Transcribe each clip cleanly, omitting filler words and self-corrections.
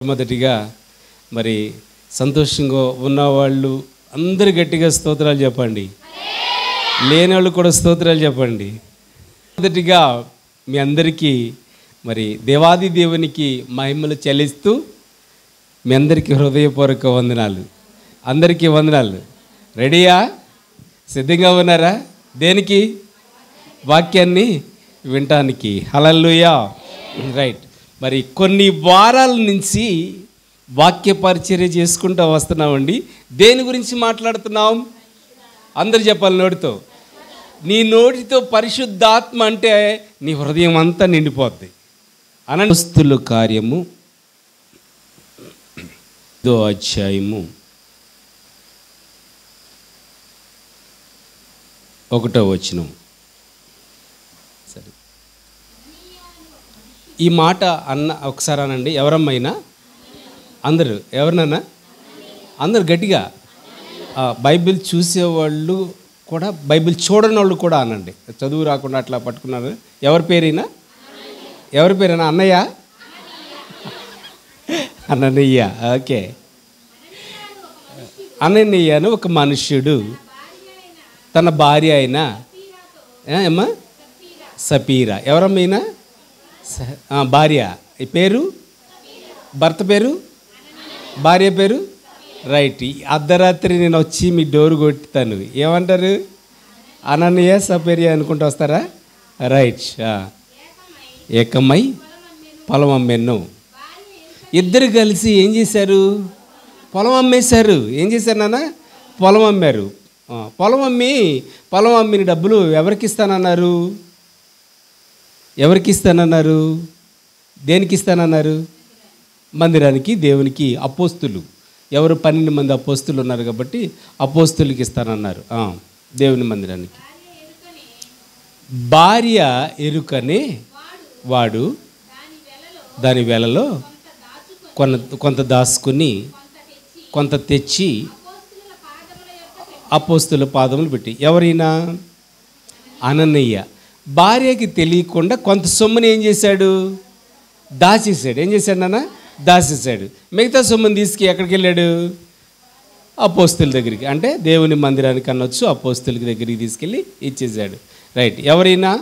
మొదటిగా మరి సంతోషంగా ఉన్నవాళ్ళు అందరు గట్టిగా స్తోత్రాలు చెప్పండి, లేని వాళ్ళు కూడా స్తోత్రాలు చెప్పండి. మొదటిగా మీ అందరికీ మరి దేవాది దేవునికి మహిమలు చెల్లిస్తూ మీ అందరికీ హృదయపూర్వక వందనాలు. అందరికీ వందనాలు. రెడీయా? సిద్ధంగా ఉన్నారా? దేనికి? వాక్యాన్ని వినటానికి. హల్లెలూయా. రైట్. మరి కొన్ని వారాల నుంచి వాక్య పరిచర్య చేసుకుంటూ వస్తున్నామండి. దేని గురించి మాట్లాడుతున్నాం? అందరు చెప్పాలి నోటితో. నీ నోటితో పరిశుద్ధాత్మ అంటే నీ హృదయం అంతా నిండిపోద్ది. అపోస్తలుల కార్యము 5వ అధ్యాయము 1వ వచనం. సరే, ఈ మాట అన్న ఒకసారి అనండి. ఎవరమ్మైనా అందరూ, ఎవరినన్నా అందరు గట్టిగా. బైబిల్ చూసేవాళ్ళు కూడా, బైబిల్ చూడని వాళ్ళు కూడా అనండి. చదువు రాకుండా అట్లా పట్టుకున్నారు. ఎవరి పేరైనా, ఎవరి పేరైనా? అన్నయ్య, అననయ్య. ఓకే. అననయ్య అని ఒక మనుష్యుడు తన భార్య అయిన ఏమ్మా సపీరా, ఎవరమ్మైనా భార్య, ఈ పేరు, భర్త పేరు, భార్య పేరు. రైట్. అర్ధరాత్రి నేను వచ్చి మీ డోరు కొట్టుతాను, ఏమంటారు? అననీయ సపీరియా అనుకుంటూ వస్తారా? రైట్. ఏకమై పొలం అమ్మేను. ఇద్దరు కలిసి ఏం చేశారు? పొలం అమ్మేశారు. ఏం చేశారు నాన్న? పొలం అమ్మారు. పొలం అమ్మిన డబ్బులు ఎవరికి ఇస్తానన్నారు? ఎవరికి ఇస్తానన్నారు? దేనికి ఇస్తానన్నారు? మందిరానికి, దేవునికి. అపోస్తులు ఎవరు? 12 మంది అపోస్తులు ఉన్నారు కాబట్టి అపోస్తులకి ఇస్తానన్నారు. దేవుని మందిరానికి. భార్య ఎరుకనే వాడు దాని వేళలో కొంత దాచుకుని కొంత తెచ్చి అపోస్తుల పాదములు పెట్టి. ఎవరైనా? అననయ్య. భార్యకి తెలియకుండా కొంత సొమ్ముని ఏం చేశాడు? దాచేసాడు. ఏం చేశాడు నాన్న? దాచేసాడు. మిగతా సొమ్ముని తీసుకు ఎక్కడికి వెళ్ళాడు? అపోస్తుల దగ్గరికి, అంటే దేవుని మందిరానికి అనొచ్చు, అపోస్తుల దగ్గరికి తీసుకెళ్ళి ఇచ్చేసాడు. రైట్. ఎవరైనా?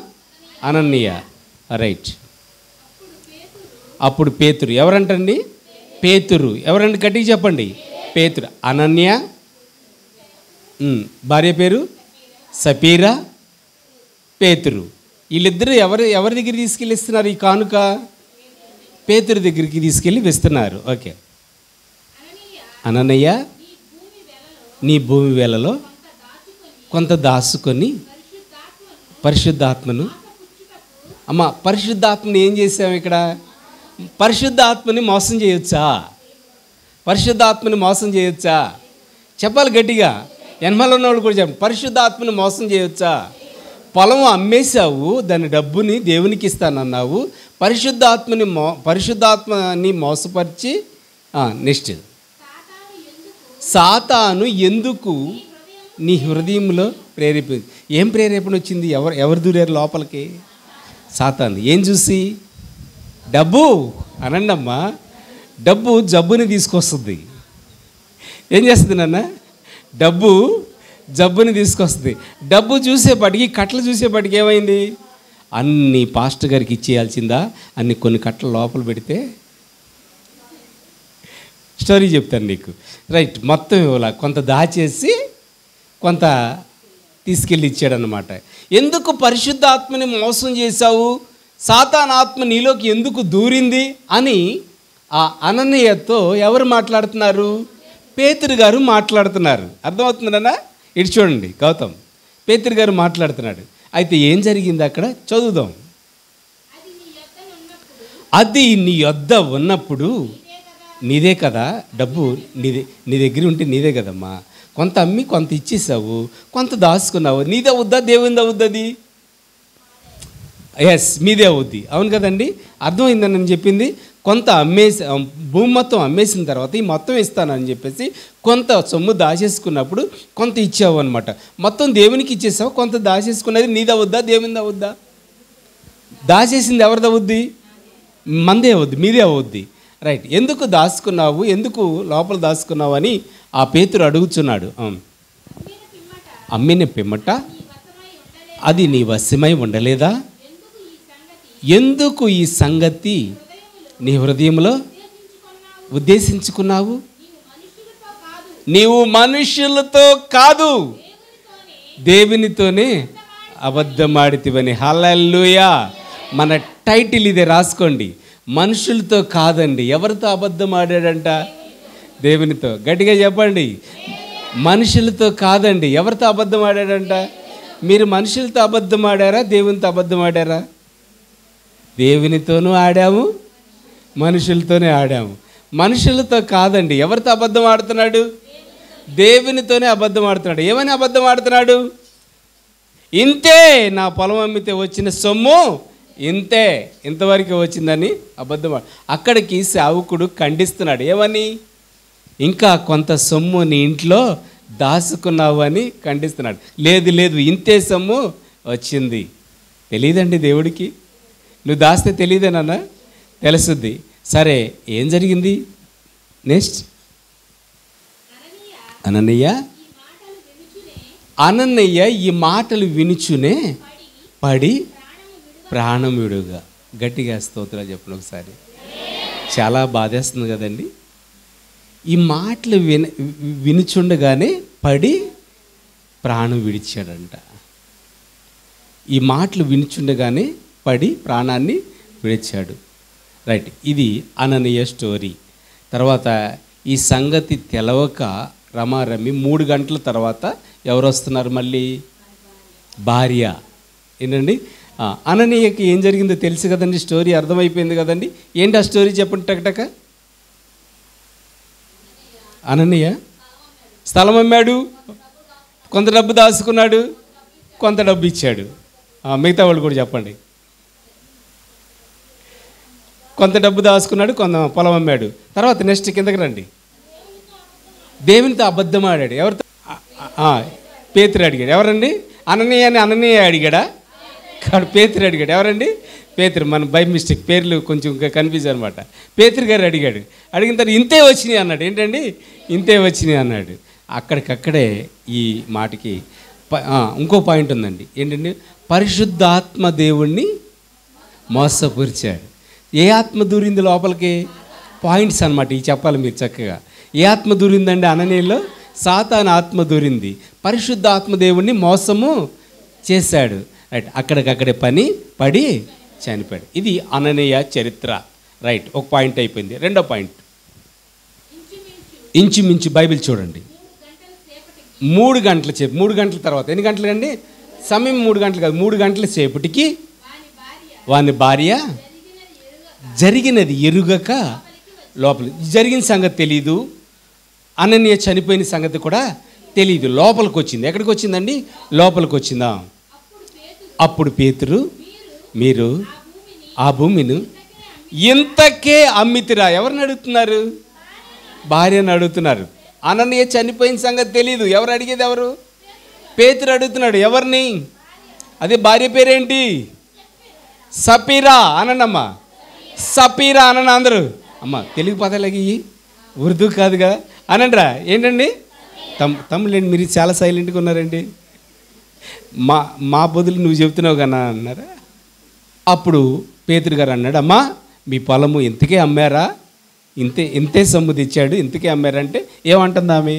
అననయ్య. రైట్. అప్పుడు పేతురు. ఎవరంటండి? పేతురు. ఎవరండి? గట్టిగా చెప్పండి. పేతురు. అనన్య, భార్య పేరు సపీరా, పేతురు. వీళ్ళిద్దరూ ఎవరి దగ్గర తీసుకెళ్ళి ఇస్తున్నారు ఈ కానుక? పేతురు దగ్గరికి తీసుకెళ్ళి వేస్తున్నారు. ఓకే. అననయ్య, నీ భూమి వేళలో కొంత దాచుకొని పరిశుద్ధాత్మను. అమ్మ, పరిశుద్ధాత్మని ఏం చేసాము ఇక్కడ? పరిశుద్ధాత్మని మోసం చేయొచ్చా? పరిశుద్ధాత్మని మోసం చేయొచ్చా? చెప్పాలి గట్టిగా. ఎనమలో ఉన్నవాళ్ళు కూడా చెప్పండి. పరిశుద్ధాత్మని మోసం చేయొచ్చా? పొలం అమ్మేశావు, దాని డబ్బుని దేవునికి ఇస్తానన్నావు. పరిశుద్ధాత్మని మోసపరిచి నెక్స్ట్, సాతాను ఎందుకు నీ హృదయంలో ఏం ప్రేరేపణ వచ్చింది? ఎవరు దూరారు లోపలికి? సాతాను. ఏం చూసి? డబ్బు. అనండి అమ్మా. డబ్బు జబ్బుని తీసుకొస్తుంది. ఏం చేస్తుంది నాన్న? డబ్బు జబ్బుని తీసుకొస్తుంది. డబ్బు చూసేపాటికి, కట్టలు చూసేపాటికి ఏమైంది? అన్ని పాస్టర్ గారికి ఇచ్చేయాల్సిందా? అన్ని కొన్ని కట్టలు లోపల పెడితే స్టోరీ చెప్తాను నీకు. రైట్. మొత్తం ఇవ్వాల, కొంత దాచేసి కొంత తీసుకెళ్ళి ఇచ్చాడనమాట. ఎందుకు పరిశుద్ధాత్మని మోసం చేశావు? సాతాను ఆత్మ నీలోకి ఎందుకు దూరింది అని ఆ అననీయతో ఎవరు మాట్లాడుతున్నారు? పేతురు గారు మాట్లాడుతున్నారు. అర్థమవుతుందన్నా? ఇటు చూడండి. గౌతమ్, పేతురు గారు మాట్లాడుతున్నాడు. అయితే ఏం జరిగింది అక్కడ? చదువుదాం. అది నీ యొద్ద ఉన్నప్పుడు నీదే కదా డబ్బు. నీ దగ్గర ఉంటే నీదే కదమ్మా. కొంత అమ్మి కొంత ఇచ్చేసావు, కొంత దాచుకున్నావు. నీదే అవుద్దా? దేవునిది అవుద్దది? ఎస్, మీదే అవుద్ది. అవును కదండి. అర్థమైందని నేను చెప్పింది. కొంత భూమి మొత్తం అమ్మేసిన తర్వాత ఈ మొత్తం ఇస్తానని చెప్పేసి కొంత సొమ్ము దాచేసుకున్నప్పుడు కొంత ఇచ్చావు అనమాట. మొత్తం దేవునికి ఇచ్చేసావు, కొంత దాచేసుకున్నది నీది అవుద్దా? దేవునిది అవుద్దా? దాచేసింది ఎవరిది అవుద్ది? మందే అవుద్ది, మీదే అవుద్ది. రైట్. ఎందుకు దాచుకున్నావు, ఎందుకు లోపల దాచుకున్నావు అని ఆ పేతురు అడుగుచున్నాడు. అమ్మిన పిమ్మట అది నీ వశమై ఉండలేదా? ఎందుకు ఈ సంగతి నీ హృదయంలో ఉద్దేశించుకున్నావు? నీవు మనుషులతో కాదు దేవునితోనే అబద్ధమాడితివని. హల్లెలూయా. మన టైటిల్ ఇదే, రాసుకోండి. మనుషులతో కాదండి. ఎవరితో అబద్ధం ఆడాడంట? దేవునితో. గట్టిగా చెప్పండి. మనుషులతో కాదండి. ఎవరితో అబద్ధం ఆడాడంట? మీరు మనుషులతో అబద్ధం ఆడారా, దేవునితో అబద్ధం ఆడారా? దేవునితోనూ ఆడాము, మనుషులతోనే ఆడాము. మనుషులతో కాదండి. ఎవరితో అబద్ధం ఆడుతున్నాడు? దేవునితోనే అబద్ధం ఆడుతున్నాడు. ఏమని అబద్ధం ఆడుతున్నాడు? ఇంతే, నా పొలం అమ్మితే వచ్చిన సొమ్ము ఇంతే, ఇంతవరకు వచ్చిందని అబద్ధం. అక్కడికి సేవకుడు ఖండిస్తున్నాడు. ఏమని? ఇంకా కొంత సొమ్ము నీ ఇంట్లో దాచుకున్నావు అని ఖండిస్తున్నాడు. లేదు లేదు, ఇంతే సొమ్ము వచ్చింది. తెలియదండి దేవుడికి? నువ్వు దాస్తే తెలియదేనన్నా? తెలుసుద్ది. సరే, ఏం జరిగింది నెక్స్ట్? అననీయ ఈ మాటలు వినుచునే పడి ప్రాణం విడుగా. గట్టిగా స్తోత్రాలు చెప్పండి ఒకసారి. చాలా బాధేస్తుంది కదండి. ఈ మాటలు వినుచుండగానే పడి ప్రాణం విడిచాడంట. ఈ మాటలు వినుచుండగానే పడి ప్రాణాన్ని విడిచాడు. రైట్. ఇది అననీయ స్టోరీ. తర్వాత ఈ సంగతి తెలవక రమారమి 3 గంటల తర్వాత ఎవరు వస్తున్నారు మళ్ళీ? భార్య. ఏంటండి? అననీయకి ఏం జరిగిందో తెలుసు కదండి, స్టోరీ అర్థమైపోయింది కదండి. ఏంటి ఆ స్టోరీ చెప్పండి టకటక. అననీయ స్థలం అమ్మాడు, కొంత డబ్బు దాచుకున్నాడు, కొంత డబ్బు ఇచ్చాడు. మిగతా వాళ్ళు కూడా చెప్పండి. కొంత డబ్బు దాచుకున్నాడు, కొంత పొలం అమ్మాడు. తర్వాత నెక్స్ట్ కిందకి రండి. దేవునితో అబద్ధం ఆడాడు. ఎవరితో? పేతురు అడిగాడు. ఎవరండి? అననీయ అడిగాడా? కాదు, పేతురు అడిగాడు. ఎవరండి? పేతురు. మన బై మిస్టేక్ పేర్లు కొంచెం కన్ఫ్యూజ్ అనమాట. పేతురు గారు అడిగాడు. అడిగిన తర్వాత ఇంతే వచ్చినాయి అన్నాడు. ఏంటండి? ఇంతే వచ్చినాయి అన్నాడు. అక్కడికక్కడే ఈ మాటకి ఇంకో పాయింట్ ఉందండి. ఏంటండి? పరిశుద్ధాత్మ దేవుణ్ణి మోసపరిచాడు. ఏ ఆత్మ దూరింది లోపలికి? పాయింట్స్ అనమాట. ఇవి చెప్పాలి మీరు చక్కగా. ఏ ఆత్మ దూరిందండి? అననీయలో సాతాను ఆత్మ దూరింది. పరిశుద్ధ ఆత్మ దేవుణ్ణి మోసము చేశాడు. రైట్. అక్కడికక్కడే పడి చనిపోయాడు. ఇది అననీయ చరిత్ర. రైట్. ఒక పాయింట్ అయిపోయింది. రెండో పాయింట్, ఇంచుమించు బైబిల్ చూడండి. 3 గంటల సేపు, 3 గంటల తర్వాత ఎన్ని గంటలు అండి? సమయం 3 గంటలు కాదు, 3 గంటల సేపటికి వాని భార్య జరిగినది ఎరుగక లోపల. జరిగిన సంగతి తెలీదు, అననీయ చనిపోయిన సంగతి కూడా తెలీదు. లోపలికి వచ్చింది. ఎక్కడికి వచ్చిందండి? లోపలికి వచ్చిందా? అప్పుడు పేతురు, మీరు ఆ భూమిని ఇంతకే అమ్మితిరా. ఎవరిని అడుగుతున్నారు? భార్యను అడుగుతున్నారు. అననీయ చనిపోయిన సంగతి తెలీదు. ఎవరు అడిగేది? ఎవరు? పేతురు అడుగుతున్నాడు. ఎవరిని? అదే భార్య పేరేంటి? సపీరా. అననమ్మా, సపీరా అనన్న. అందరూ అమ్మ తెలుగు పదాలకి ఉర్దూ కాదుగా అనండ్రా. ఏంటండి? తమ్ముళ్ళండి, మీరు చాలా సైలెంట్గా ఉన్నారండి. మా బదులు నువ్వు చెబుతున్నావు కన్నా అన్నారా. అప్పుడు పేతురు గారు అన్నాడు, అమ్మా మీ పొలము ఇంతకే అమ్మారా? ఇంతే సొమ్ము తెచ్చాడు, ఇంతకే అమ్మారంటే ఏమంటుంది ఆమె?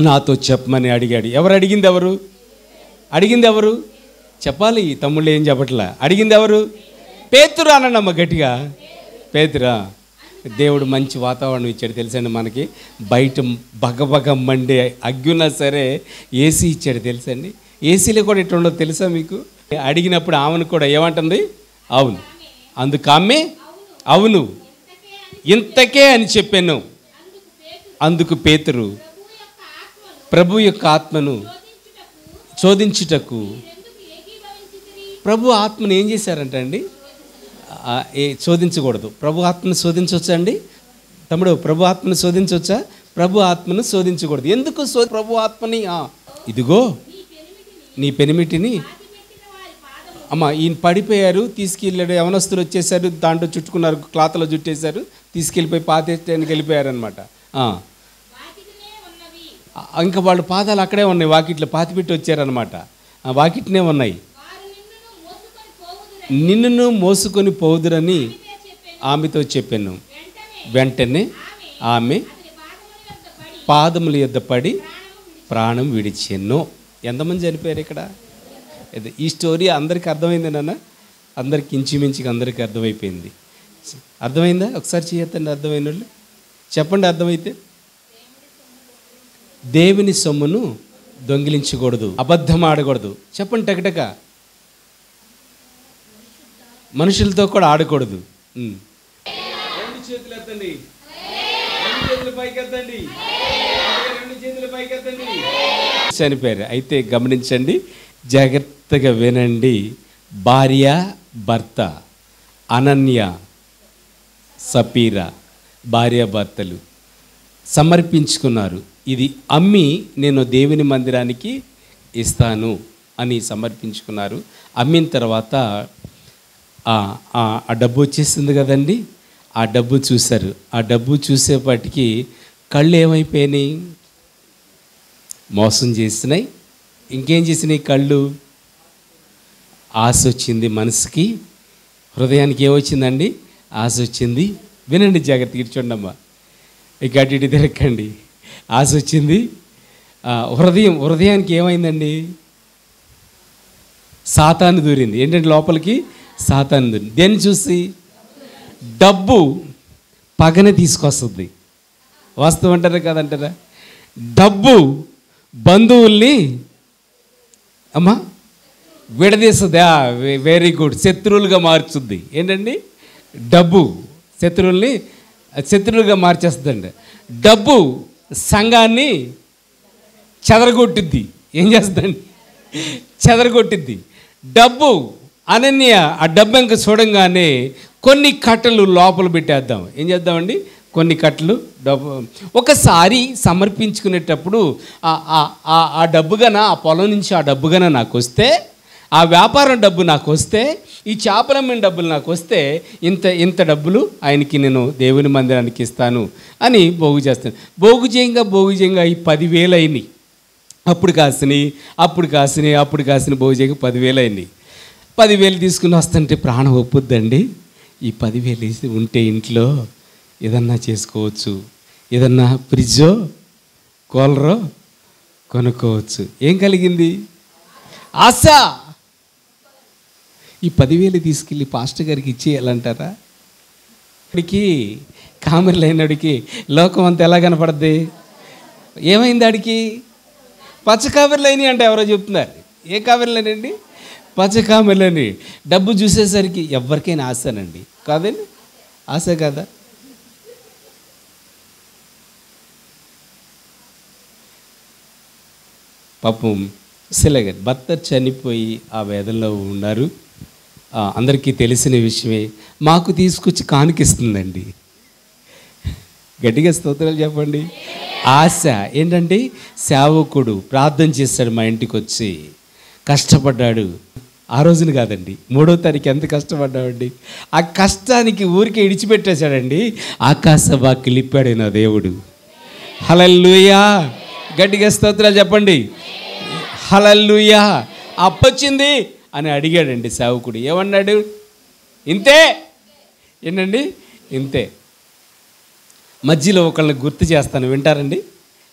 నాతో చెప్పమని అడిగాడు. ఎవరు అడిగింది? అడిగింది ఎవరు చెప్పాలి. తమ్ముళ్ళు ఏం చెప్పట్లా. అడిగింది ఎవరు? పేతురు అనండమ్మ గట్టిగా. పేతురా. దేవుడు మంచి వాతావరణం ఇచ్చాడు తెలుసండి మనకి. బయట బగబగ మండే అగ్గున్నా సరే ఏసీ ఇచ్చాడు తెలుసండి. ఏసీలో కూడా ఇట్లా ఉండదు తెలుసా మీకు? అడిగినప్పుడు ఆమెను కూడా ఏమంటుంది? అవును. అందుకు ఆమె అవును ఇంతకే అని చెప్పాను. అందుకు పేతురు, ప్రభు యొక్క ఆత్మను శోధించుటకు. ప్రభు ఆత్మను ఏం చేశారంట అండి? శోధించకూడదు. ప్రభు ఆత్మను శోధించవచ్చా అండి తమ్ముడు? ప్రభు ఆత్మను శోధించవచ్చా? ప్రభు ఆత్మను శోధించకూడదు. ఎందుకు ప్రభు ఆత్మని? ఇదిగో నీ పెనిమిటిని అమ్మ ఈయన పడిపోయారు, తీసుకెళ్ళాడు, యవనస్తులు వచ్చేసారు, దాంట్లో చుట్టుకున్నారు, క్లాత్లో చుట్టేశారు, తీసుకెళ్ళిపోయి పాతేయడానికి వెళ్ళిపోయారనమాట. ఇంకా వాళ్ళ పాదాలు అక్కడే ఉన్నాయి, వాకిట్లో పాతిపెట్టి వచ్చారనమాట. వాకిట్నే ఉన్నాయి. నిన్నును మోసుకొని పోదురని ఆమెతో చెప్పాను. వెంటనే ఆమె పాదముల యొద్ద పడి ప్రాణం విడిచెను. ఎంతమంది చనిపోయారు ఇక్కడ? ఈ స్టోరీ అందరికీ అర్థమైంది నాన్న? అందరికి ఇంచుమించుగా అందరికీ అర్థమైపోయింది. అర్థమైందా? ఒకసారి చేయొద్దండి అర్థమైన వాళ్ళు, చెప్పండి అర్థమైతే. దేవుని సొమ్మును దొంగిలించకూడదు, అబద్ధం ఆడకూడదు. చెప్పండి టకటక. మనుషులతో కూడా ఆడకూడదు. రెండు చేతులు ఎత్తండి, రెండు చేతులు పైకెత్తండి, రెండు చేతులు పైకెత్తండి. చనిపోయారు. అయితే గమనించండి, జాగ్రత్తగా వినండి. భార్య భర్త అనన్య సపీరా భార్యాభర్తలు సమర్పించుకున్నారు. ఇది అమ్మి నేను దేవుని మందిరానికి ఇస్తాను అని సమర్పించుకున్నారు. అమ్మిన తర్వాత ఆ డబ్బు వచ్చేసింది కదండి. ఆ డబ్బు చూశారు. ఆ డబ్బు చూసేపాటికి కళ్ళు ఏమైపోయినాయి? మోసం చేసినాయి. ఇంకేం చేసినాయి? కళ్ళు ఆశ వచ్చింది, మనసుకి హృదయానికి ఏమొచ్చిందండి? ఆశ వచ్చింది. వినండి జాగ్రత్తగా, చూడండి అమ్మా, ఇక అటు ఇటు తిరగండి. ఆశ వచ్చింది. హృదయానికి ఏమైందండి? సాతాను దూరింది. ఏంటంటే లోపలికి సాతాను దూరింది. దేన్ని చూసి? డబ్బు పగని తీసుకొస్తుంది. వాస్తవం అంటారా కాదంటారా? డబ్బు బంధువుల్ని అమ్మా విడదీస్తుంది. Very good. శత్రువులుగా మార్చుద్ది. ఏంటండి? డబ్బు శత్రువులుగా మార్చేస్తుందండి. డబ్బు సంఘాన్ని చెదరగొట్టిద్ది. ఏం చేస్తుందండి? చెదరగొట్టిద్ది. డబ్బు అనన్య ఆ డబ్బు ఇంకా చూడంగానే కొన్ని కట్టలు లోపల పెట్టేద్దాం. ఏం చేద్దామండి? కొన్ని కట్టలు డబ్బు ఒకసారి సమర్పించుకునేటప్పుడు ఆ డబ్బుగాన, ఆ పొలం నుంచి ఆ డబ్బుగాన నాకు వస్తే, ఆ వ్యాపారం డబ్బు నాకు వస్తే, ఈ చేపలమ్మిన డబ్బులు నాకు వస్తే, ఇంత డబ్బులు ఆయనకి నేను దేవుని మందిరానికి ఇస్తాను అని బోగు చేస్తాను. బోగు చేయంగా ఈ 10,000 అయినాయి. అప్పుడు కాసినాయి బోగు చేయంగా 10,000 అయినాయి. 10,000 తీసుకుని వస్తుంటే ప్రాణం ఒప్పుద్దండి. ఈ 10,000 ఉంటే ఇంట్లో ఏదన్నా చేసుకోవచ్చు, ఏదన్నా ఫ్రిడ్జో కూలరో కొనుక్కోవచ్చు. ఏం కలిగింది? ఆశ. ఈ 10,000 తీసుకెళ్ళి పాస్టర్ గారికి ఇచ్చేయాలంటారా? ఇప్పటికి కామెర్లు అయినడికి లోకం అంతా ఎలా కనపడుద్ది? ఏమైంది ఆడికి? పచ్చ కామెర్లు అయినాయి అంటే ఎవరో చెప్తున్నారు. ఏ కామెర్లేనండి? పచ్చ కామెర్లని. డబ్బు చూసేసరికి ఎవరికైనా ఆశనండి, కాదండి? ఆశ కదా. పాపం సిలగర్ భర్త చనిపోయి ఆ వేదనలో ఉన్నారు. అందరికీ తెలిసిన విషయమే. మాకు తీసుకొచ్చి కానుకిస్తుందండి. గట్టిగా స్తోత్రాలు చెప్పండి. ఆశ ఏంటంటే, సేవకుడు ప్రార్థన చేశాడు, మా ఇంటికి వచ్చి కష్టపడ్డాడు. ఆ రోజున కాదండి, 3వ తారీఖు ఎంత కష్టపడ్డామండి. ఆ కష్టానికి ఊరికే ఇడిచిపెట్టేశాడండి. ఆకాశవాక్కి లిప్పాడు నా దేవుడు. హల్లెలూయా. గట్టిగా స్తోత్రాలు చెప్పండి. హల్లెలూయా. అప్పొచ్చింది అని అడిగాడండి సేవకుడు. ఏమన్నాడు? ఇంతే. ఏంటండి? ఇంతే. మధ్యలో ఒకళ్ళని గుర్తు చేస్తాను,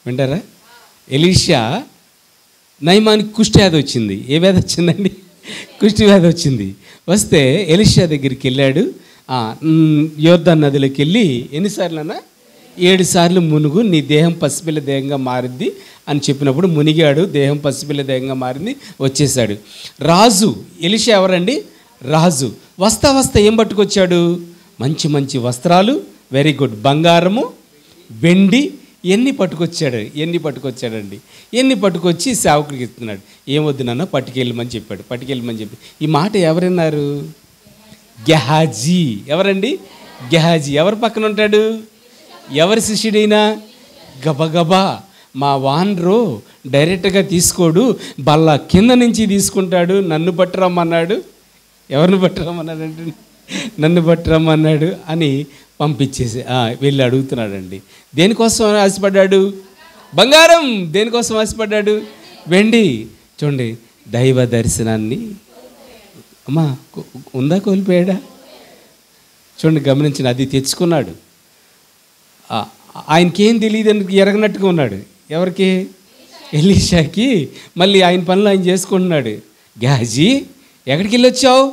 వింటారా? ఎలీషా నయమానికి కుష్టి వ్యాధి వచ్చింది. ఏ వ్యాధి వచ్చిందండి? కుష్టి వ్యాధి వచ్చింది. వస్తే ఎలీషా దగ్గరికి వెళ్ళాడు. యోర్దాను నదిలోకి వెళ్ళి ఎన్నిసార్లు? 7 సార్లు మునుగు, నీ దేహం పసిపిల్ల దేహంగా మారింది అని చెప్పినప్పుడు మునిగాడు. దేహం పసిపిల్ల దేహంగా మారింది, వచ్చేసాడు. రాజు ఎలీషా ఎవరండి? రాజు. వస్తా ఏం పట్టుకొచ్చాడు? మంచి వస్త్రాలు, వెరీ గుడ్, బంగారము, వెండి, ఎన్ని పట్టుకొచ్చాడండి. ఎన్ని పట్టుకొచ్చి సేవకుడికి ఇస్తున్నాడు. ఏమొద్దు నాన్న, పట్టుకెళ్ళమని చెప్పి ఈ మాట ఎవరన్నారు? గెహాజీ. ఎవరండి? గెహాజీ. ఎవరి పక్కన ఉంటాడు? ఎవరి శిష్యుడైనా గబగబా మా వానరు డైరెక్ట్గా తీసుకోడు, బల్ల కింద నుంచి తీసుకుంటాడు. నన్ను పట్టురమ్మన్నాడు. ఎవరిని పట్టురమ్మన్నాడంటే నన్ను పట్టురమ్మన్నాడు అని పంపించేసి వెళ్ళి అడుగుతున్నాడండి. దేనికోసం ఆశపడ్డాడు? బంగారం. దేనికోసం ఆశపడ్డాడు? వెండి. చూడండి, దైవ దర్శనాన్ని అమ్మా ఉందా, కోల్పోయాడా? చూడండి, గమనించిన, అది తెచ్చుకున్నాడు. ఆయనకేం తెలియదని ఎరగనట్టుగా ఉన్నాడు. ఎవరికి? ఎలీషాకి. మళ్ళీ ఆయన పనులు ఆయన చేసుకుంటున్నాడు. గ్యాజీ, ఎక్కడికి వెళ్ళొచ్చావు?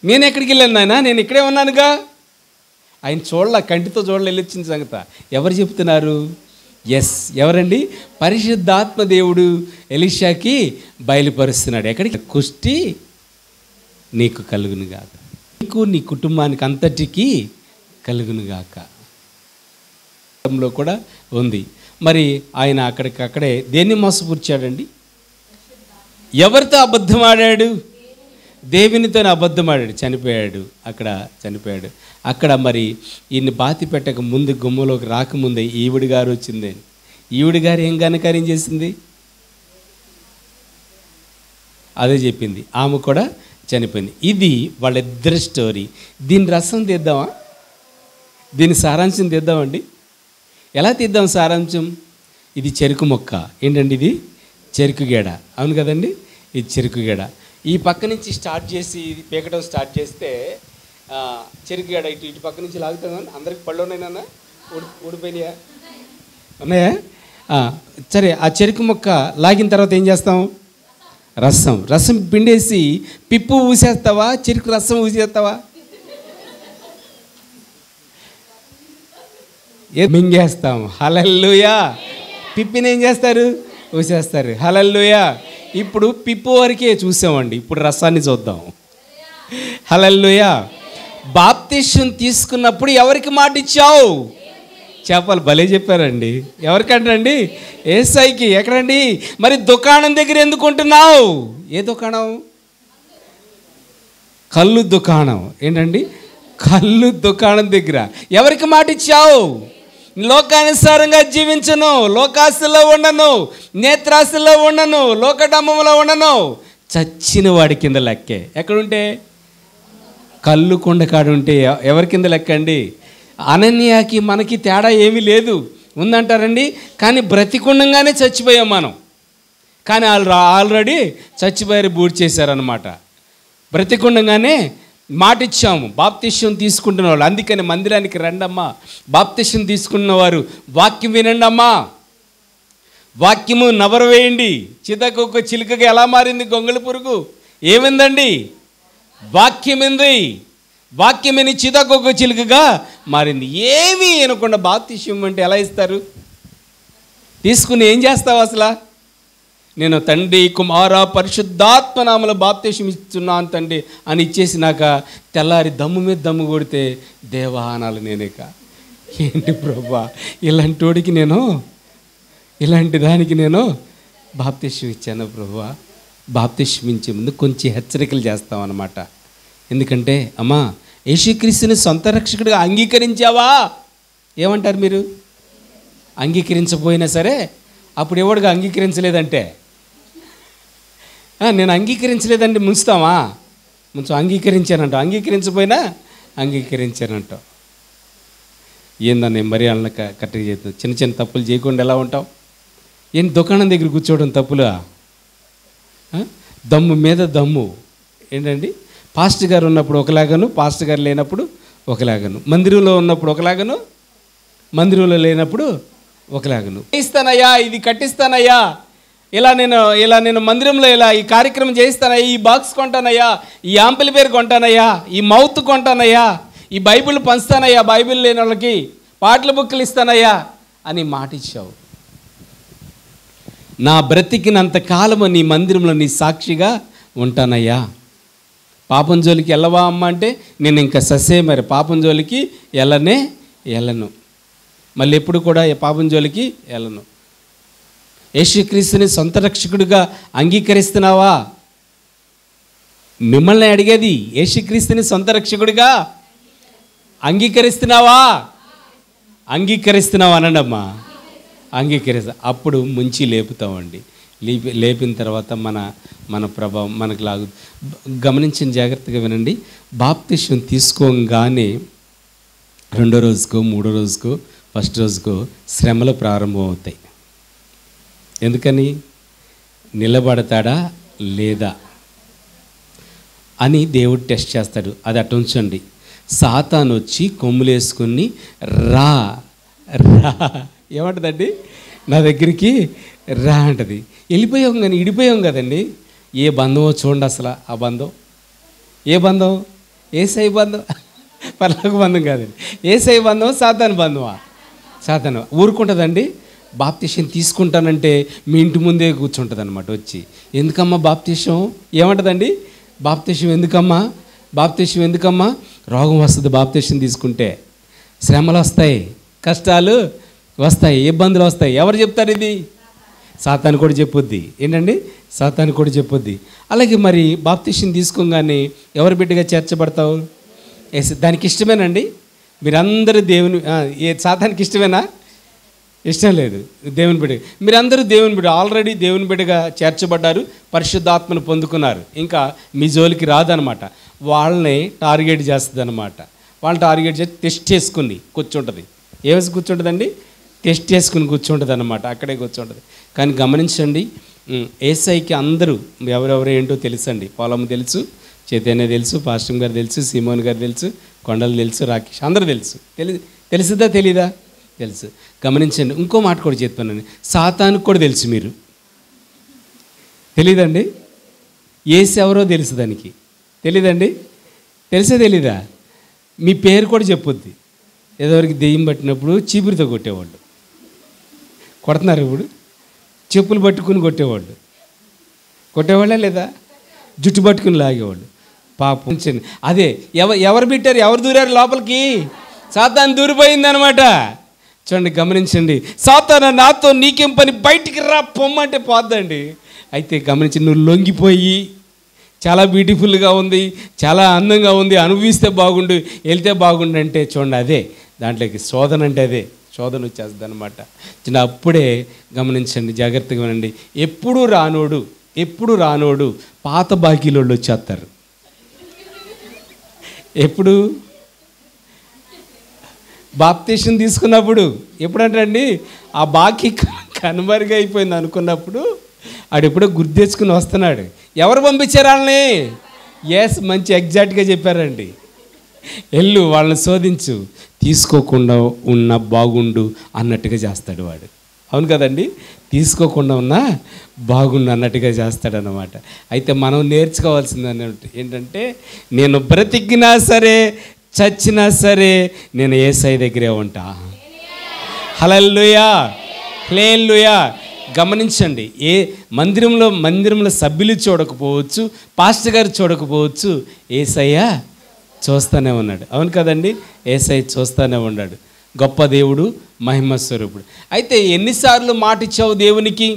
నేను ఎక్కడికి వెళ్ళాను నాయన, నేను ఇక్కడే ఉన్నానుగా. ఆయన చూడలే, కంటితో చూడలే, వెళ్ళొచ్చిన సంగత. ఎవరు చెప్తున్నారు? ఎస్, ఎవరండి? పరిశుద్ధాత్మ దేవుడు ఎలీషాకి బయలుపరుస్తున్నాడు. ఎక్కడికి? కుష్టి నీకు కలుగునుగాక, నీకు నీ కుటుంబానికి అంతటికీ కలుగునుగాక లో కూడా ఉంది. మరి ఆయన అక్కడికక్కడే దేన్ని మోసపుచ్చాడండి? ఎవరితో అబద్ధం ఆడాడు? దేవునితోనే అబద్ధం ఆడాడు. చనిపోయాడు. చనిపోయాడు. అక్కడ మరి ఈయన్ని బాతి పెట్టక ముందు, గుమ్మలోకి రాకముందే ఈవిడి గారు వచ్చింది. ఈవిడి గారు ఏం ఘనకార్యం చేసింది? అదే చెప్పింది. ఆమె కూడా చనిపోయింది. ఇది వాళ్ళిద్దరి స్టోరీ. దీని రసం తీద్దామా? దీని సారాంశం తీద్దామండి. ఎలా తీద్దాం సారాంశం? ఇది చెరుకు మొక్క. ఏంటండి ఇది? చెరుకు గేడ. అవును కదండి, ఇది చెరుకు గేడ. ఈ పక్క నుంచి స్టార్ట్ చేసి ఇది పీకడం స్టార్ట్ చేస్తే చెరుకు గేడ ఇటు పక్క నుంచి లాగుతామని అందరికి పళ్ళు ఉన్నాయినా? ఊడిపోయినాయా? ఉన్నాయా? సరే, ఆ చెరుకు మొక్క లాగిన తర్వాత ఏం చేస్తాం? రసం పిండేసి పిప్పు ఊసేస్తావా, చెరుకు రసం ఊసేస్తావా? మింగేస్తాం. హల్లెలూయా. పిప్పిని ఏం చేస్తారు? ఊసేస్తారు. హల్లెలూయా. ఇప్పుడు పిప్పు వరకే చూసామండి, ఇప్పుడు రసాన్ని చూద్దాం. హల్లెలూయా. బాప్తిసం తీసుకున్నప్పుడు ఎవరికి మాట ఇచ్చావు? చెప్పాలి. భలే చెప్పారండి. ఎవరికంటండి? యేసయ్యకి. ఎక్కడండి? మరి దుకాణం దగ్గర ఎందుకు ఉంటున్నావు? ఏ దుకాణం? కళ్ళు దుకాణం. ఏంటండి? కళ్ళు దుకాణం దగ్గర ఎవరికి మాట ఇచ్చావు? లోకానుసారంగా జీవించను, లోకాస్తుల్లో ఉండను, నేత్రాస్తుల్లో ఉండను, లోకడమ్మంలో ఉండను, చచ్చిన వాడి కింద లెక్కే. ఎక్కడుంటే? కళ్ళు కొండ కాడుంటే ఎవరి కింద లెక్క అండి? అనన్యాకి మనకి తేడా ఏమీ లేదు. ఉందంటారండి, కానీ బ్రతికుండగానే చచ్చిపోయాం మనం. కానీ వాళ్ళు ఆల్రెడీ చచ్చిపోయారు, బూడి చేశారనమాట. బ్రతికుండగానే మాట ఇచ్చాము. బాప్తిష్యం తీసుకుంటున్న వాళ్ళు, అందుకని మందిరానికి రండమ్మా. బాప్తిష్యం తీసుకున్నవారు వాక్యం వినండి అమ్మా. వాక్యము నవర వేయండి. చితకొక చిలుకగా ఎలా మారింది గొంగళి పురుగు? ఏమిందండి? వాక్యమింది. వాక్యమని చితకొక చిలుకగా మారింది. ఏమీ అనకుండా బాప్తిష్యం అంటే ఎలా ఇస్తారు? తీసుకుని ఏం చేస్తావు అసలు? నేను తండ్రి కుమార పరిశుద్ధాత్మ నామములో బాప్తిసం ఇస్తున్నాను తండ్రి అని ఇచ్చేసినాక తెల్లారి దమ్ము మీద దమ్ము కొడితే దేవానాలు నేనేక. ఏంటి ప్రభా, ఇలాంటి దానికి నేను బాప్తిసం ఇచ్చాను ప్రభా. బాప్తిసం ఇచ్చే ముందు కొంచెం హెచ్చరికలు చేస్తామన్నమాట. ఎందుకంటే అమ్మా, యేసుక్రీస్తుని సొంత రక్షకుడిగా అంగీకరించావా? ఏమంటారు మీరు? అంగీకరించకపోయినా సరే అప్పుడు ఎవడుగా అంగీకరించలేదంటే నేను అంగీకరించలేదంటే ముంచుతావా? అంగీకరించానంటావు. అంగీకరించపోయినా అంగీకరించానంటావు. ఏందన్నా మరి వాళ్ళని కరెక్ట్గా చేస్తావు? చిన్న చిన్న తప్పులు చేయకుండా ఎలా ఉంటావు? ఏం దుకాణం దగ్గర కూర్చోవడం తప్పులా? దమ్ము మీద దమ్ము. ఏంటండి? పాస్టర్ గారు ఉన్నప్పుడు ఒకలాగను, పాస్టర్ గారు లేనప్పుడు ఒకలాగను, మందిరంలో ఉన్నప్పుడు ఒకలాగను, మందిరంలో లేనప్పుడు ఒకలాగను. ఇస్తానయ్యా, ఇది కట్టిస్తానయ్యా, ఇలా నేను మందిరంలో ఇలా ఈ కార్యక్రమం చేయిస్తానయ్యా, ఈ బాక్స్ కొంటానయ్యా, ఈ యాంపిల్ పేరు కొంటానయ్యా, ఈ మౌత్ కొంటానయ్యా, ఈ బైబిల్ పంచుతానయ్యా, బైబిల్ లేని వాళ్ళకి పాటల బుక్కులు ఇస్తానయ్యా అని మాట ఇచ్చావు. నా బ్రతికినంత కాలము నీ మందిరంలో నీ సాక్షిగా ఉంటానయ్యా. పాపం జోలికి వెళ్ళవా అమ్మ అంటే నేను ఇంకా ససే మరి పాపం జోలికి వెళ్ళను. మళ్ళీ ఎప్పుడు కూడా పాపం జోలికి వెళ్ళను. యేసుక్రీస్తుని సొంత రక్షకుడిగా అంగీకరిస్తున్నావా? మిమ్మల్ని అడిగేది, యేసుక్రీస్తుని సొంత రక్షకుడిగా అంగీకరిస్తున్నావా? అంగీకరిస్తున్నావా అనండమ్మా. అంగీకరిస్తా. అప్పుడు ముంచి లేపుతామండి. లేపిన తర్వాత మన ప్రభావం మనకు గమనించిన జాగ్రత్తగా వినండి. బాప్తిసం తీసుకోగానే రెండో రోజుకో మూడో రోజుకో ఫస్ట్ రోజుకో శ్రమలు ప్రారంభం అవుతాయి. ఎందుకని? నిలబడతాడా లేదా అని దేవుడు టెస్ట్ చేస్తాడు. అది అటు ఉంచండి. సాతాను వచ్చి కొమ్ములేసుకుని రా రా ఏమంటుందండి? నా దగ్గరికి రా అంటది. వెళ్ళిపోయాం కానీ ఇడిపోయాం కదండి. ఏ బంధమో చూడండి అసలు. ఆ బంధం ఏ బంధం? ఏసై బంధం, పర్లోక బంధం కాదండి. ఏసై బంధం సాతాను బంధమా? సాతాను ఊరుకుంటుందండి. బాప్తిసం తీసుకుంటానంటే మీ ఇంటి ముందే కూర్చుంటుంది అనమాట. వచ్చి ఎందుకమ్మా బాప్తిసం? ఏమంటుందండి? బాప్తిసం ఎందుకమ్మా? బాప్తిసం ఎందుకమ్మా? రోగం వస్తుంది బాప్తిసం తీసుకుంటే, శ్రమలు వస్తాయి, కష్టాలు వస్తాయి, ఇబ్బందులు వస్తాయి. ఎవరు చెప్తారు ఇది? సాతాను కూడా చెప్పుద్ది. ఏంటండి? సాతాను కూడా చెప్పుద్ది. అలాగే మరి బాప్తిసం తీసుకోగానే ఎవరి బిడ్డగా చేర్చబడతావు? దానికి ఇష్టమేనండి? మీరందరూ దేవుని సాతానికి ఇష్టమేనా? ఇష్టం లేదు. దేవుని బిడ్డ మీరందరూ దేవుని బిడ్డ, ఆల్రెడీ దేవుని బిడ్డగా చేర్చబడ్డారు, పరిశుద్ధాత్మను పొందుకున్నారు. ఇంకా మీ జోలికి రాదనమాట. వాళ్ళని టార్గెట్ చేస్తుంది అనమాట. వాళ్ళని టార్గెట్ చేసి టెస్ట్ చేసుకుని కూర్చుంటుంది. ఏమేసి కూర్చుంటుందండి? టెస్ట్ చేసుకుని కూర్చుంటుంది అనమాట. అక్కడే కూర్చుంటుంది. కానీ గమనించండి, ఏసైకి అందరూ ఎవరెవరు ఏంటో తెలుసండి. పొలం తెలుసు, చైతన్య తెలుసు, పాస్టర్ గారు తెలుసు, సిమోన్ గారు తెలుసు, కొండలు తెలుసు, రాకేష్ అందరూ తెలుసు. తెలుసుదా తెలీదా? తెలుసు. గమనించండి. ఇంకో మాట కూడా చెప్తానండి. సాతానుకు కూడా తెలుసు. మీరు తెలీదండి? ఏసు ఎవరో తెలుసు దానికి. తెలీదండి? తెలిసే తెలీదా? మీ పేరు కూడా చెప్పుద్ది. ఏదోవరికి దెయ్యం పట్టినప్పుడు చీపురితో కొట్టేవాళ్ళు. కొడుతున్నారు ఇప్పుడు. చెప్పులు పట్టుకుని కొట్టేవాళ్ళే లేదా? జుట్టు పట్టుకుని లాగేవాళ్ళు. పాపం. అదే ఎవరు పెట్టారు? ఎవరు దూరారు లోపలికి? సాతాను దూరిపోయిందనమాట. చూడండి, గమనించండి. సాతాను నాతో నీకేం పని, బయటికి రా పొమ్మంటే పోద్దండి. అయితే గమనించి, నువ్వు లొంగిపోయి చాలా బ్యూటిఫుల్గా ఉంది, చాలా అందంగా ఉంది, అనుభవిస్తే బాగుండు, వెళ్తే బాగుండు అంటే చూడండి, అదే దాంట్లోకి శోధన అంటే అదే శోధన వచ్చేస్తుంది అనమాట. చిన్న అప్పుడే గమనించండి, జాగ్రత్తగా వినండి. ఎప్పుడు రానోడు పాత బాకీలోళ్ళు వచ్చేస్తారు. ఎప్పుడు? బాప్తిసం తీసుకున్నప్పుడు. ఎప్పుడంటండి? ఆ బాకీ కనుమరుగా అయిపోయింది అనుకున్నప్పుడు ఆడెప్పుడో గుర్తు తెచ్చుకుని వస్తున్నాడు. ఎవరు పంపించారు వాళ్ళని? మంచి ఎగ్జాక్ట్గా చెప్పారండి. వెళ్ళు వాళ్ళని శోధించు, తీసుకోకుండా ఉన్న బాగుండు అన్నట్టుగా చేస్తాడు వాడు. అవును కదండి? తీసుకోకుండా ఉన్నా బాగుండు అన్నట్టుగా చేస్తాడనమాట. అయితే మనం నేర్చుకోవాల్సింది ఏంటంటే, నేను బ్రతికినా సరే చచ్చినా సరే నేను యేసయ్య దగ్గరే ఉంటా. హల్లెలూయా, హల్లెలూయా. గమనించండి, మందిరంలో సభ్యులు చూడకపోవచ్చు, పాస్టర్ గారు చూడకపోవచ్చు, యేసయ్య చూస్తూనే ఉన్నాడు. అవును కదండి? యేసయ్య చూస్తూనే ఉన్నాడు. గొప్ప దేవుడు, మహిమ స్వరూపుడు. అయితే ఎన్నిసార్లు మాట ఇచ్చావు దేవునికి?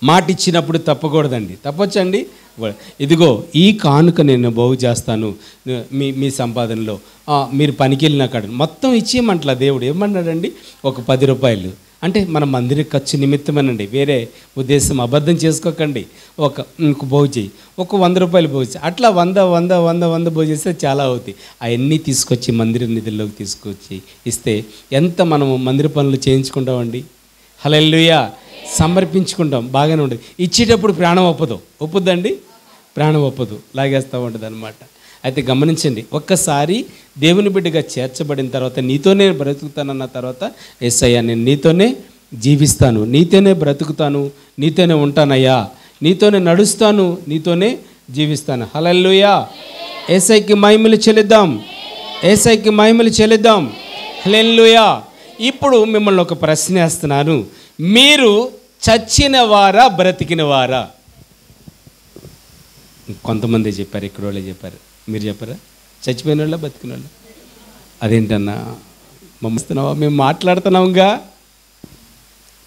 మాట ఇచ్చినప్పుడు తప్పకూడదండి. తప్పొచ్చండి? ఇదిగో ఈ కానుక నేను బాగు చేస్తాను మీ సంపాదనలో, మీరు పనికి వెళ్ళిన కాడ మొత్తం ఇచ్చేయమంటలా దేవుడు. ఏమన్నాడండి? ఒక 10 రూపాయలు అంటే మన మందిర ఖర్చు నిమిత్తమేనండి, వేరే ఉద్దేశం. అబద్ధం చేసుకోకండి. ఇంక బాగు చేయి, ఒక 100 రూపాయలు బాగు చేయి, అట్లా 100 బాగు చేస్తే చాలా అవుతాయి. అవన్నీ తీసుకొచ్చి మందిర నిధుల్లోకి తీసుకొచ్చి ఇస్తే ఎంత మనము మందిర పనులు చేయించుకుంటామండి. హల్లెలూయా. సమర్పించుకుంటాం, బాగానే ఉంటుంది. ఇచ్చేటప్పుడు ప్రాణం ఒప్పుద్దండి? ప్రాణం ఒప్పదు, లాగేస్తూ ఉంటుంది అనమాట. అయితే గమనించండి, ఒక్కసారి దేవుని బిడ్డగా చేర్చబడిన తర్వాత, నీతోనే బ్రతుకుతానన్న తర్వాత, యేసయ్యా నేను నీతోనే జీవిస్తాను, నీతోనే బ్రతుకుతాను, నీతోనే ఉంటానయ్యా, నీతోనే నడుస్తాను, నీతోనే జీవిస్తాను. హల్లెలూయా. యేసయ్యకి మహిమలు చెల్లిద్దాం, యేసయ్యకి మహిమలు చెల్లిద్దాం. హల్లెలూయా. ఇప్పుడు మిమ్మల్ని ఒక ప్రశ్న వేస్తున్నాను. మీరు చచ్చిన వారా బ్రతికిన వారా? కొంతమంది చెప్పారు, ఇక్కడ వాళ్ళే చెప్పారు. మీరు చెప్పారా? చచ్చిపోయిన వాళ్ళ బతికిన వాళ్ళ? అదేంటన్నా మమ్మస్తున్నావా? మేము మాట్లాడుతున్నాంగా.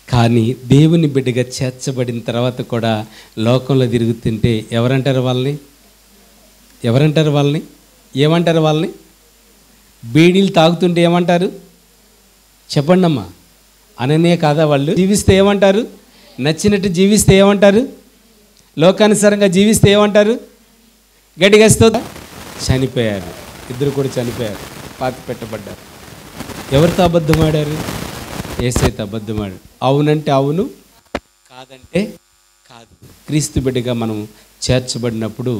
కానీ దేవుని బిడ్డగా చేర్చబడిన తర్వాత కూడా లోకంలో తిరుగుతుంటే ఎవరంటారు వాళ్ళని? ఏమంటారు వాళ్ళని? బీడీలు తాగుతుంటే ఏమంటారు? చెప్పండి అమ్మా. అననే కాదా? వాళ్ళు జీవిస్తే ఏమంటారు? నచ్చినట్టు జీవిస్తే ఏమంటారు? లోకానుసారంగా జీవిస్తే ఏమంటారు? గట్టిగా చనిపోయారు. ఇద్దరు కూడా చనిపోయారు, పాతి పెట్టబడ్డారు. ఎవరితో అబద్ధమాడారు? యేసయ్యతో అబద్ధమాడారు. అవునంటే అవును, కాదంటే కాదు. క్రీస్తు బిడ్డగా మనం చేర్చబడినప్పుడు,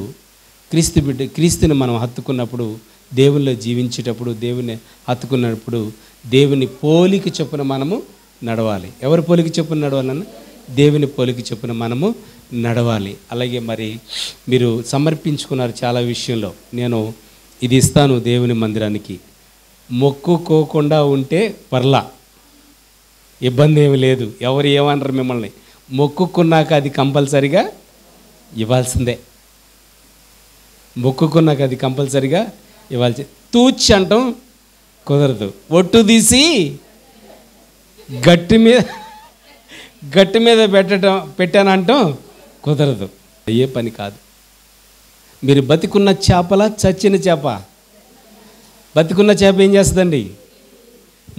క్రీస్తుని మనం హత్తుకున్నప్పుడు, దేవునిలో జీవించేటప్పుడు, దేవుని హత్తుకున్నప్పుడు దేవుని పోలిక చొప్పున మనము నడవాలి. ఎవరి పోలిక చొప్పున నడవాలన్నా? దేవుని పోలిక చొప్పున మనము నడవాలి. అలాగే మరి మీరు సమర్పించుకున్నారు చాలా విషయంలో. నేను ఇది ఇస్తాను దేవుని మందిరానికి, మొక్కుకోకుండా ఉంటే పర్లా, ఇబ్బంది ఏమి లేదు. ఎవరు ఏమన్నారు మిమ్మల్ని? మొక్కుకున్నాక అది కంపల్సరిగా ఇవ్వాల్సిందే. మొక్కుకున్నాక అది కంపల్సరిగా ఇవ్వాల్సి. తూచి అంటాం కుదరదు. ఒట్టు తీసి గట్టి మీద పెట్టానంటాం కుదరదు. అయ్యే పని కాదు. మీరు బతికున్న చేపల, చచ్చిన చేప? బతికున్న చేప ఏం చేస్తుందండి?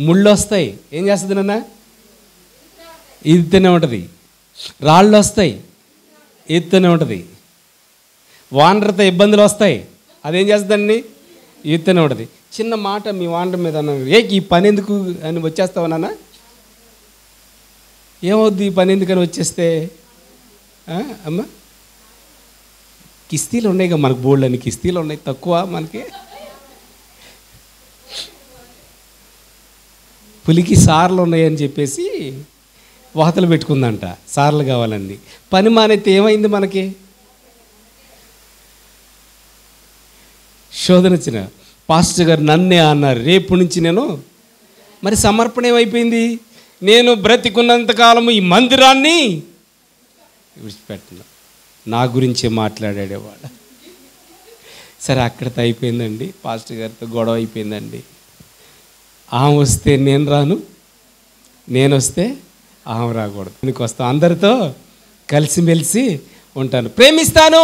ముళ్ళు వస్తాయి, ఏం చేస్తుంది నాన్న? ఈదుతూనే ఉంటుంది. రాళ్ళు వస్తాయి, ఈదుతూనే ఉంటుంది. వానరతో ఇబ్బందులు వస్తాయి, అదేం చేస్తుందండి? ఈదుతూనే ఉంటుంది. చిన్న మాట మీ వానర మీద ఈ పని ఎందుకు అని వచ్చేస్తావు నాన్న? ఏమవుద్ది ఈ పని ఎందుకని వచ్చేస్తే? అమ్మ, కిస్తీలు ఉన్నాయి కదా మనకు, బోల్డ్ అని కిస్తీలు ఉన్నాయి, తక్కువ మనకి. పులికి సార్లు ఉన్నాయని చెప్పేసి వాతలు పెట్టుకుందంట, సార్లు కావాలండి. పని మానైతే ఏమైంది మనకి? శోధన వచ్చిన పాస్టర్ గారు నన్నే అన్నారు, రేపు నుంచి నేను మరి సమర్పణ ఏమైపోయింది? నేను బ్రతికున్నంతకాలము ఈ మందిరాన్ని విడిచిపెట్టిన. నా గురించే మాట్లాడేవాడు. సరే, అక్కడితో అయిపోయిందండి. పాస్టర్ గారితో గొడవ అయిపోయిందండి. ఆమె వస్తే నేను రాను, నేను వస్తే ఆమె రాకూడదు. నీకు వస్తాను, అందరితో కలిసిమెలిసి ఉంటాను, ప్రేమిస్తాను,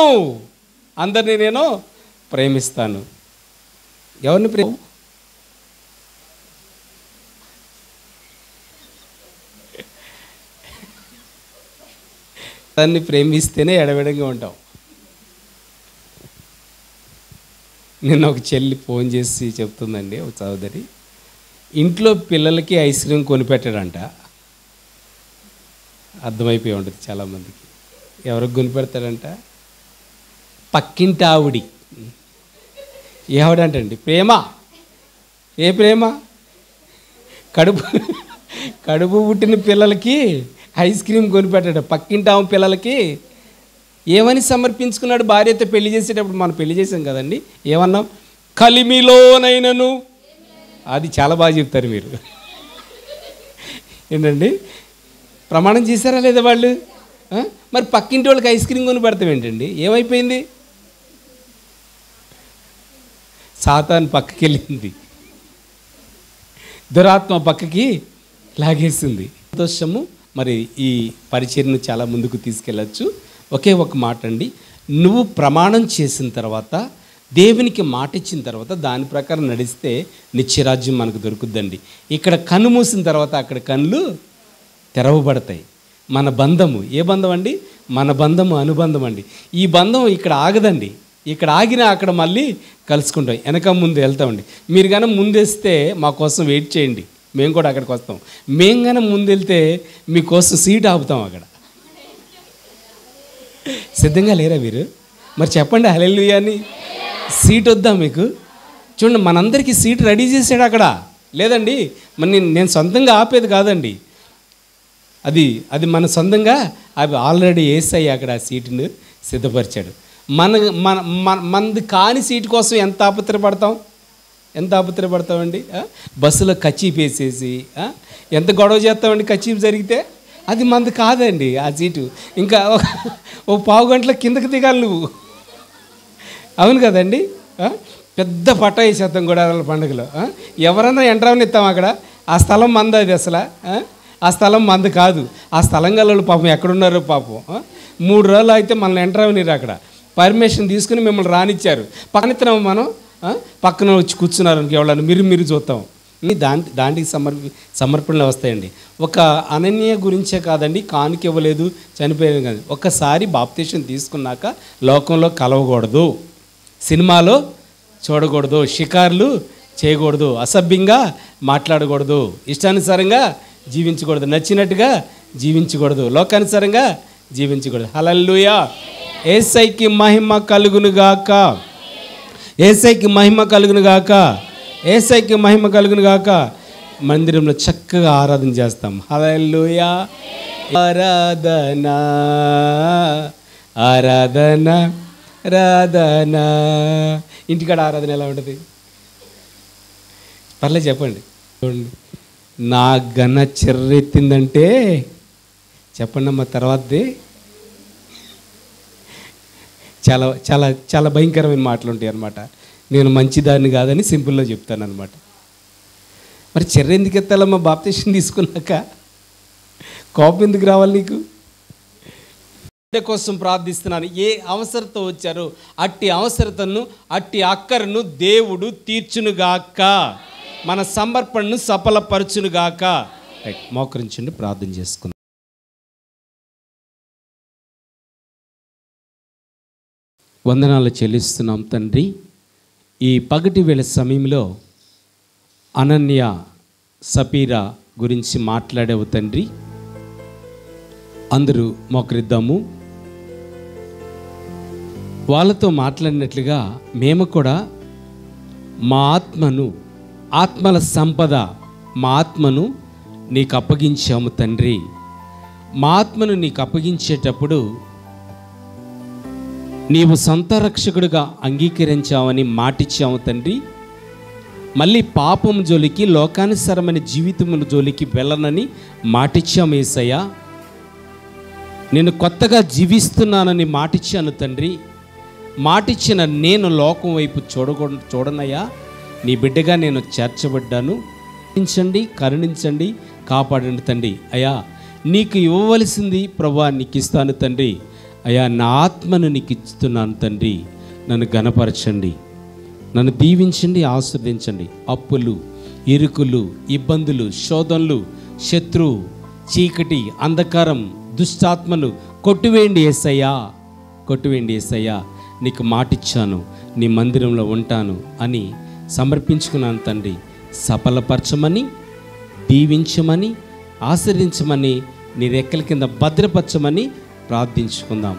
అందరినీ నేను ప్రేమిస్తాను. ఎవరిని దాన్ని ప్రేమిస్తేనే ఎడబెడంగా ఉంటాం. నిన్న ఒక చెల్లి ఫోన్ చేసి చెప్తుందండి, ఒక సోదరి, ఇంట్లో పిల్లలకి ఐస్ క్రీమ్ కొనిపెట్టాడంట. అర్థమైపోయి ఉంటుంది చాలామందికి. ఎవరికి కొనిపెడతాడంట? పక్కింటి ఆవిడి. ఏ ఆవిడంటండి? ప్రేమ. ఏ ప్రేమ? కడుపు పుట్టిన పిల్లలకి ఐస్ క్రీమ్ కొనిపెట్టాడు. పక్కింటి ఆమె పిల్లలకి ఏమని సమర్పించుకున్నాడు? భార్యతో పెళ్లి చేసేటప్పుడు మనం పెళ్లి చేసాం కదండి, ఏమన్నాం? కలిమిలోనైనను. అది చాలా బాగా చెప్తారు మీరు. ఏంటండి, ప్రమాణం చేశారా లేదా వాళ్ళు? మరి పక్కింటి వాళ్ళకి ఐస్ క్రీమ్ కొని పెడతాం ఏంటండి? ఏమైపోయింది? సాతాను పక్కకి వెళ్ళింది, దురాత్మ పక్కకి లాగేసింది. సంతోషము. మరి ఈ పరిచర్ను చాలా ముందుకు తీసుకెళ్ళచ్చు. ఒకే ఒక మాట అండి, నువ్వు ప్రమాణం చేసిన తర్వాత, దేవునికి మాట ఇచ్చిన తర్వాత దాని ప్రకారం నడిస్తే నిత్యరాజ్యం మనకు దొరుకుద్దండి. ఇక్కడ కన్ను మూసిన తర్వాత అక్కడ కళ్ళు తెరవబడతాయి. మన బంధము ఏ బంధం అండి? మన బంధము అనుబంధం అండి. ఈ బంధం ఇక్కడ ఆగదండి. ఇక్కడ ఆగినా అక్కడ మళ్ళీ కలుసుకుంటాం. వెనక ముందు వెళ్తామండి. మీరు కానీ ముందేస్తే మా కోసం వెయిట్ చేయండి, మేము కూడా అక్కడికి వస్తాం. మేము కానీ ముందు వెళ్తే మీకోసం సీట్ ఆపుతాం అక్కడ. సిద్ధంగా లేరా మీరు? మరి చెప్పండి హల్లెలూయా అని. సీట్ వద్దా మీకు? చూడండి, మనందరికీ సీట్ రెడీ చేశాడు అక్కడ. లేదండి, మరి నేను సొంతంగా ఆపేది కాదండి. అది మన సొంతంగా అవి ఆల్రెడీ వేసాయి అక్కడ. ఆ సీటును సిద్ధపరిచాడు. మనది కాని సీటు కోసం ఎంత ఆపత్రపడతామండి. బస్సులో కచ్చీప్ వేసేసి ఎంత గొడవ చేస్తామండి. కచ్చీప్ జరిగితే అది మనది కాదండి ఆ సీటు. ఇంకా ఓ పావు గంటల కిందకి దిగాలి నువ్వు. అవును కదండి. పెద్ద పట్ట వేసేద్దాం గుడారాల పండుగలో. ఎవరన్నా ఎంట్రావని ఇస్తాం అక్కడ. ఆ స్థలం మంది, అది అసలు ఆ స్థలం మంది కాదు. ఆ స్థలం గల పాపం ఎక్కడున్నారో పాపం. 3 రోజులు అయితే మనల్ని ఎంట్రావనిరు. అక్కడ పర్మిషన్ తీసుకుని మిమ్మల్ని రానిచ్చారు. పక్కనెత్తున్నాము మనం, పక్కన వచ్చి కూర్చున్నారు ఎవరన్నా, మీరు చూస్తాం. దానికి సమర్పణలు వస్తాయండి. ఒక అనన్య గురించే కాదండి, కానుక ఇవ్వలేదు, చనిపోయేది కాదు. ఒక్కసారి బాప్తీసం తీసుకున్నాక లోకంలో కలవకూడదు, సినిమాలో చూడకూడదు, షికార్లు చేయకూడదు, అసభ్యంగా మాట్లాడకూడదు, ఇష్టానుసారంగా జీవించకూడదు, నచ్చినట్టుగా జీవించకూడదు, లోకానుసారంగా జీవించకూడదు. హల్లెలూయా. యేసయ్యకి మహిమ కలుగునుగాక, యేసయ్యకి మహిమ కలుగునుగాక, యేసయ్యకి మహిమ కలుగునుగాక. మందిరంలో చక్కగా ఆరాధన చేస్తాం. హల్లెలూయా. ఆరాధన ఆరాధన ఆరాధన. ఇంటికాడ ఆరాధన ఎలా ఉంటుంది? పర్లేదు చెప్పండి. చూడండి, నా ఘన చెర్రెత్తిందంటే చెప్పండి అమ్మ. తర్వాతది చాలా చాలా చాలా భయంకరమైన మాటలు ఉంటాయి అన్నమాట. నేను మంచిదాన్ని కాదని సింపుల్లో చెప్తాను అనమాట. మరి చెర్ర ఎందుకు ఎత్తాలమ్మా బాప్తీసం తీసుకున్నాక? కోపం ఎందుకు రావాలి నీకు? కోసం ప్రార్థిస్తున్నాను. ఏ అవసరతో వచ్చారో అట్టి అవసరతను, అట్టి అక్కరను దేవుడు తీర్చునుగాక, మన సమర్పణను సఫలపరచునుగాక. మోకరించండి, ప్రార్థన చేసుకుందాం. వందనాలు చెల్లిస్తున్నాం తండ్రి. ఈ పగటి వేళ సమయంలో అనన్య సపీరా గురించి మాట్లాడావు తండ్రి. అందరూ మోకరిద్దాము. వాళ్ళతో మాట్లాడినట్లుగా మేము కూడా మా ఆత్మను, ఆత్మల సంపద, మా ఆత్మను నీకు అప్పగించాము తండ్రి. మా ఆత్మను నీకు అప్పగించేటప్పుడు నీవు సొంత రక్షకుడిగా అంగీకరించావని మాటిచ్చాము తండ్రి. మళ్ళీ పాపం జోలికి, లోకానుసరమైన జీవితముల జోలికి వెళ్ళనని మాటిచ్చాము యేసయ్యా. నేను కొత్తగా జీవిస్తున్నానని మాటిచ్చాను తండ్రి. మాటిచ్చిన నేను లోకం వైపు చూడనయ్యా. నీ బిడ్డగా నేను చేర్చబడ్డాను. కరుణించండి, కాపాడండి తండ్రి. అయ్యా, నీకు ఇవ్వవలసింది ప్రభువా నీకు ఇస్తాను తండ్రి. అయ్యా, నా ఆత్మను నీకు ఇస్తున్నాను తండ్రి. నన్ను ఘనపరచండి, నన్ను దీవించండి, ఆస్వాదించండి. అప్పులు, ఇరుకులు, ఇబ్బందులు, శోధనలు, శత్రువు, చీకటి, అంధకారం, దుష్టాత్మను కొట్టివేయండి యేసయ్యా, కొట్టివేయండి యేసయ్యా. నీకు మాటిచ్చాను, నీ మందిరంలో ఉంటాను అని సమర్పించుకున్నాను తండ్రి. సఫలపరచమని, దీవించమని, ఆశీర్వదించమని, నీ రెక్కల కింద భద్రపరచమని ప్రార్థించుకుందాం.